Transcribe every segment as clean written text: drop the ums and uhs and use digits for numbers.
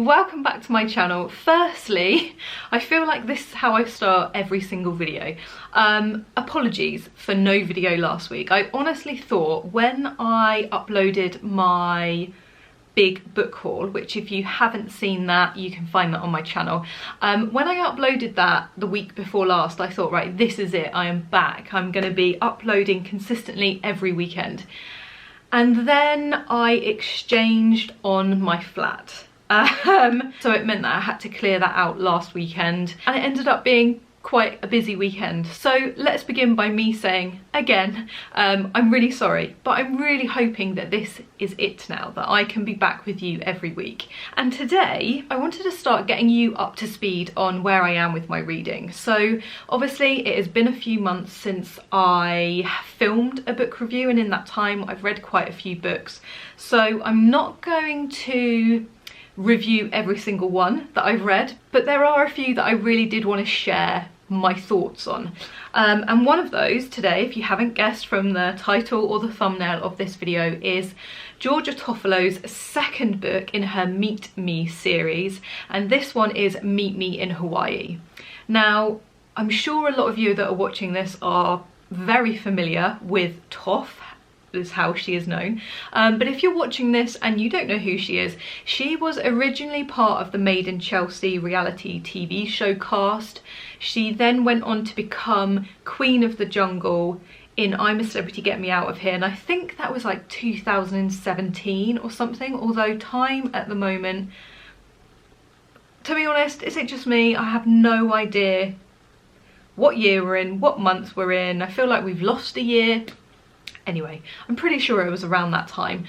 welcome back to my channel. Firstly, I feel like this is how I start every single video. Apologies for no video last week. I honestly thought when I uploaded my big book haul, which if you haven't seen that, you can find that on my channel. When I uploaded that the week before last, I thought, right, this is it, I am back. I'm going to be uploading consistently every weekend. And then I exchanged on my flat. So it meant that I had to clear that out last weekend, and it ended up being quite a busy weekend. So let's begin by me saying again, I'm really sorry, but I'm really hoping that this is it now, that I can be back with you every week. And today I wanted to start getting you up to speed on where I am with my reading. So obviously it has been a few months since I filmed a book review, and in that time I've read quite a few books. So I'm not going to review every single one that I've read, but there are a few that I really did want to share my thoughts on. And one of those today, if you haven't guessed from the title or the thumbnail of this video, is Georgia Toffolo's second book in her Meet Me series, and this one is Meet Me in Hawaii. Now, I'm sure a lot of you that are watching this are very familiar with Toff, is how she is known, but if you're watching this and you don't know who she was originally part of the Made in Chelsea reality TV show cast. She then went on to become Queen of the Jungle in I'm a Celebrity, Get Me Out of Here, and I think that was like 2017 or something, although time at the moment, to be honest, is it just me? I have no idea what year we're in, what month we're in. I feel like we've lost a year. Anyway, I'm pretty sure it was around that time.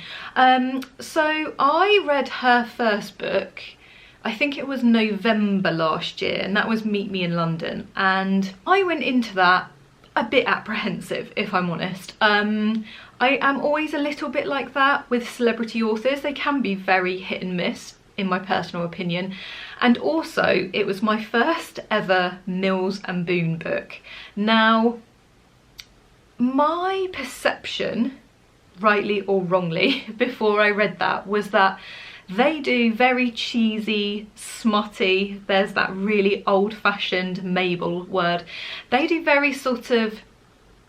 So I read her first book, I think it was November last year, and that was Meet Me in London. And I went into that a bit apprehensive, if I'm honest. I am always a little bit like that with celebrity authors. They can be very hit and miss, in my personal opinion. And also, it was my first ever Mills and Boon book. Now, my perception, rightly or wrongly, before I read that was that they do very cheesy, smutty, there's that really old-fashioned Mabel word, they do very sort of,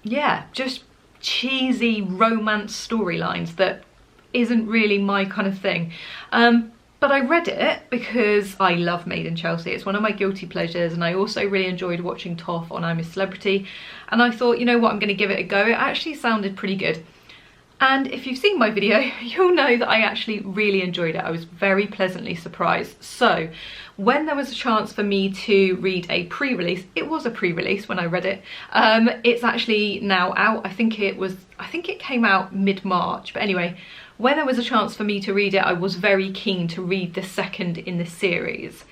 yeah, just cheesy romance storylines that isn't really my kind of thing. But I read it because I love Made in Chelsea. It's one of my guilty pleasures, and I also really enjoyed watching Toff on I'm a Celebrity. And I thought, you know what, I'm going to give it a go. It actually sounded pretty good. And if you've seen my video, you'll know that I actually really enjoyed it. I was very pleasantly surprised. So when there was a chance for me to read a pre-release, it was a pre-release when I read it. It's actually now out. I think it came out mid-March. But anyway, when there was a chance for me to read it, I was very keen to read the second in the series.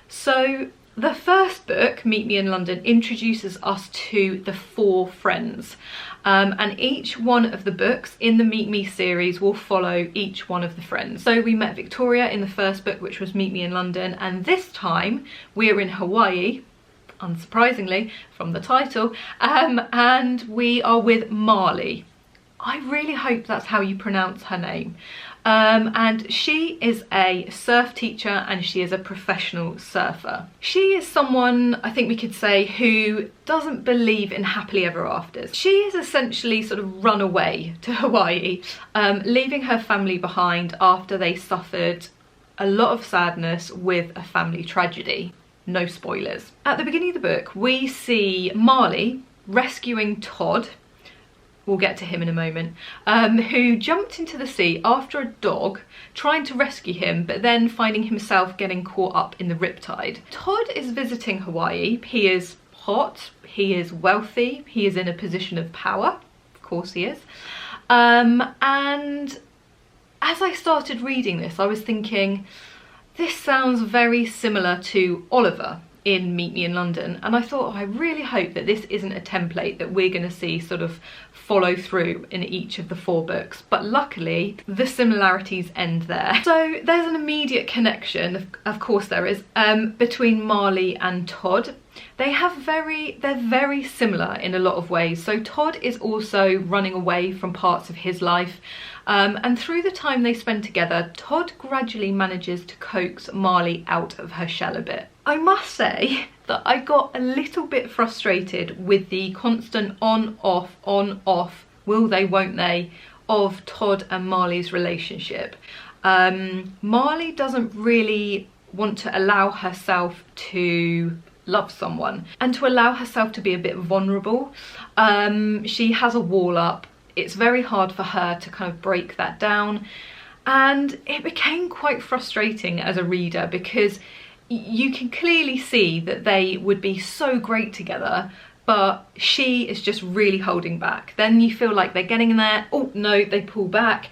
So the first book, Meet Me in London, introduces us to the four friends. And each one of the books in the Meet Me series will follow each one of the friends. So we met Victoria in the first book, which was Meet Me in London, and this time we're in Hawaii, unsurprisingly from the title, and we are with Marley. I really hope that's how you pronounce her name. And she is a surf teacher, and she is a professional surfer. She is someone, I think we could say, who doesn't believe in happily ever afters. She has essentially sort of run away to Hawaii, leaving her family behind after they suffered a lot of sadness with a family tragedy. No spoilers. At the beginning of the book, we see Marley rescuing Todd. We'll get to him in a moment, who jumped into the sea after a dog trying to rescue him, but then finding himself getting caught up in the riptide. Todd is visiting Hawaii. He is hot, he is wealthy, he is in a position of power, of course he is. And as I started reading this, I was thinking, this sounds very similar to Oliver in Meet Me in London, and I thought, I really hope that this isn't a template that we're going to see sort of follow through in each of the four books, but luckily the similarities end there. So there's an immediate connection, of course there is, between Marley and Todd. they're very similar in a lot of ways. So Todd is also running away from parts of his life, and through the time they spend together, Todd gradually manages to coax Marley out of her shell a bit. I must say that I got a little bit frustrated with the constant on, off, will they, won't they, of Todd and Marley's relationship. Marley doesn't really want to allow herself to love someone and to allow herself to be a bit vulnerable. She has a wall up. It's very hard for her to kind of break that down, and it became quite frustrating as a reader because you can clearly see that they would be so great together, but she is just really holding back. Then you feel like they're getting in there, oh no, they pull back.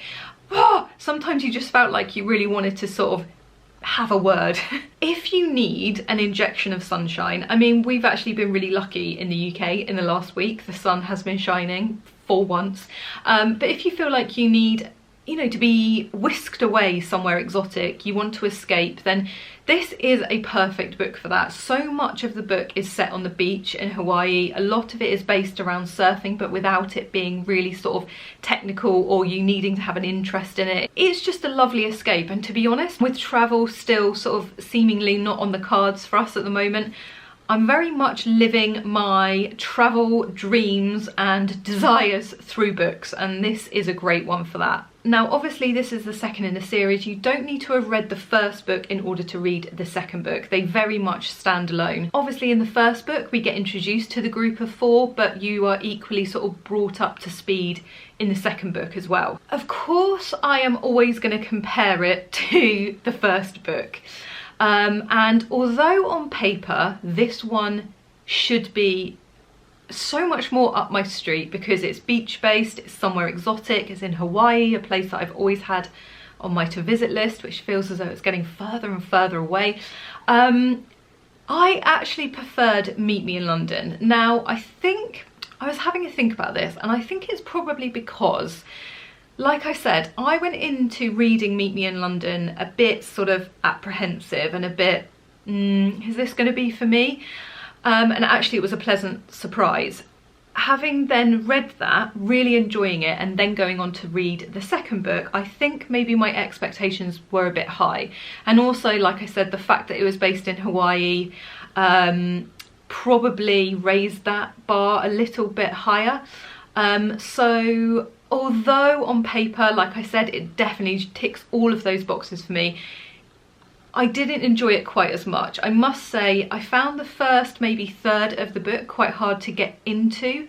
Oh, sometimes you just felt like you really wanted to sort of have a word. If you need an injection of sunshine, I mean, we've actually been really lucky in the UK in the last week. The sun has been shining for once. But if you feel like you need, you know, to be whisked away somewhere exotic, you want to escape, then this is a perfect book for that. So much of the book is set on the beach in Hawaii. A lot of it is based around surfing, but without it being really sort of technical or you needing to have an interest in it. It's just a lovely escape. And to be honest, with travel still sort of seemingly not on the cards for us at the moment, I'm very much living my travel dreams and desires through books, and this is a great one for that. Now, obviously this is the second in the series. You don't need to have read the first book in order to read the second book. They very much stand alone. Obviously in the first book we get introduced to the group of four, but you are equally sort of brought up to speed in the second book as well. Of course, I am always going to compare it to the first book. And although on paper this one should be so much more up my street because it's beach based, it's somewhere exotic, it's in Hawaii, a place that I've always had on my to visit list, which feels as though it's getting further and further away, I actually preferred Meet Me in London. Now, I think I was having a think about this, and I think it's probably because, like I said, I went into reading Meet Me in London a bit sort of apprehensive and a bit, is this going to be for me? And actually it was a pleasant surprise. Having then read that, really enjoying it, and then going on to read the second book, I think maybe my expectations were a bit high. And also, like I said, the fact that it was based in Hawaii probably raised that bar a little bit higher. So although on paper, like I said, it definitely ticks all of those boxes for me, I didn't enjoy it quite as much. I must say, I found the first, maybe third of the book quite hard to get into.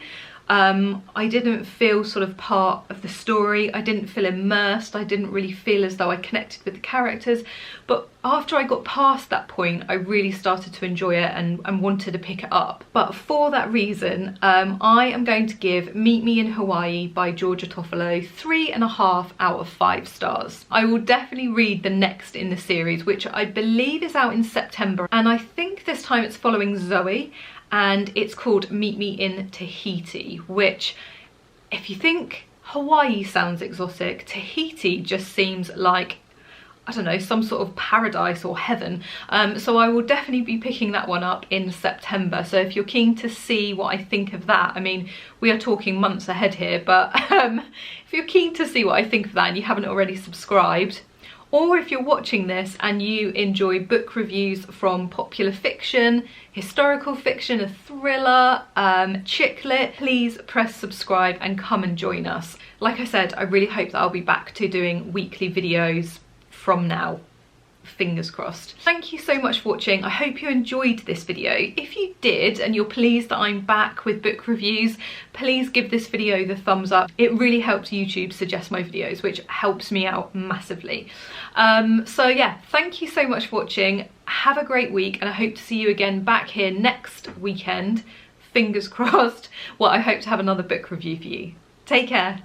I didn't feel sort of part of the story. I didn't feel immersed. I didn't really feel as though I connected with the characters. But after I got past that point, I really started to enjoy it and wanted to pick it up. But for that reason, I am going to give Meet Me in Hawaii by Georgia Toffolo 3.5 out of 5 stars. I will definitely read the next in the series, which I believe is out in September. And I think this time it's following Zoe, and it's called Meet Me in Tahiti, which, if you think Hawaii sounds exotic, Tahiti just seems like, I don't know, some sort of paradise or heaven. So I will definitely be picking that one up in September. So if you're keen to see what I think of that, I mean, we are talking months ahead here, but if you're keen to see what I think of that and you haven't already subscribed, or if you're watching this and you enjoy book reviews from popular fiction, historical fiction, a thriller, chick lit, please press subscribe and come and join us. Like I said, I really hope that I'll be back to doing weekly videos from now. Fingers crossed. Thank you so much for watching. I hope you enjoyed this video. If you did and you're pleased that I'm back with book reviews, please give this video the thumbs up. It really helps YouTube suggest my videos, which helps me out massively. So yeah, thank you so much for watching. Have a great week, and I hope to see you again back here next weekend. Fingers crossed. Well, I hope to have another book review for you. Take care.